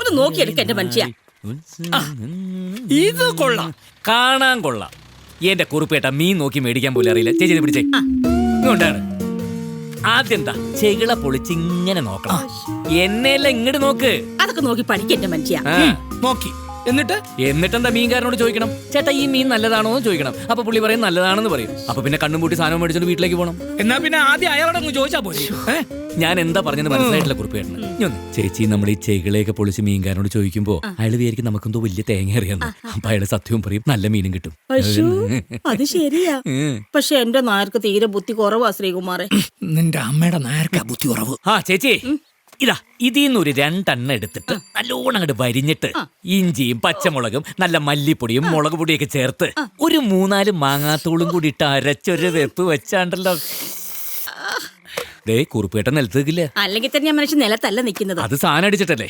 അതൊക്കെ നോക്കിയെടുക്ക എന്റെ മനുഷ്യ. ഇത് കൊള്ളാം, കാണാൻ കൊള്ളാം. എന്റെ കുറുപ്പേട്ട മീൻ നോക്കി മേടിക്കാൻ പോലും അറിയില്ല. ചേച്ചി ഇത് പിടിച്ചേ. ഇങ്ങോട്ടാണ് ആദ്യം എന്താ ചെകിള പൊളിച്ചിങ്ങനെ നോക്കണം. എന്നെയല്ല ഇങ്ങോട്ട് നോക്ക്. അതൊക്കെ നോക്കി പഠിക്ക എന്റെ മനുഷ്യ. നോക്കി എന്നിട്ടെന്താ മീൻകാരനോട് ചോദിക്കണം, ചേട്ടാ ഈ മീൻ നല്ലതാണോ എന്ന് ചോദിക്കണം. അപ്പൊ പുള്ളി പറയും നല്ലതാണെന്ന് പറയും. അപ്പൊ പിന്നെ കണ്ണും പൂട്ടി സാധനം മേടിച്ചോണ്ട് വീട്ടിലേക്ക് പോകണം. എന്നാ പിന്നെ ആദ്യം അയാളോട് ചോദിച്ചാ പോലെ. ഞാൻ എന്താ പറഞ്ഞത് മനസ്സിലായിട്ടില്ല കുറുപ്പേട്ടന്. ചേച്ചി നമ്മൾ ഈ ചെകിളയൊക്കെ പൊളിച്ച് മീൻകാരനോട് ചോദിക്കുമ്പോ അയാൾ വിചാരിക്കും നമുക്കെന്തോ വലിയ തേങ്ങ അറിയാന്ന്. അപ്പൊ അയാൾ സത്യവും പറയും, നല്ല മീനും കിട്ടും. അത് ശരിയാ. പക്ഷെ എന്റെ നായർക്ക് തീരെ ബുദ്ധി കുറവാ ശ്രീകുമാറെ. നിന്റെ അമ്മയുടെ നായർക്കാ ബുദ്ധി കുറവ്. ആ ചേച്ചി ഇതാ ഇതിന്നൊരു 2 എണ്ണ എടുത്തിട്ട് നല്ലോണം അങ്ങോട്ട് വരിഞ്ഞിട്ട് ഇഞ്ചിയും പച്ചമുളകും നല്ല മല്ലിപ്പൊടിയും മുളക് പൊടിയൊക്കെ ചേർത്ത് ഒരു 3-4 മാങ്ങാത്തോളും കൂടി ഇട്ട് അരച്ചൊരു വെപ്പ് വെച്ചാണ്ടല്ലോ. ദേ കുറുപ്പേട്ട നിലത്തേക്കില്ല. അല്ലെങ്കിൽ തന്നെ ഞാൻ മനുഷ്യൻ നിലത്തല്ല നിൽക്കുന്നത്. അത് സാധനം അടിച്ചിട്ടല്ലേ.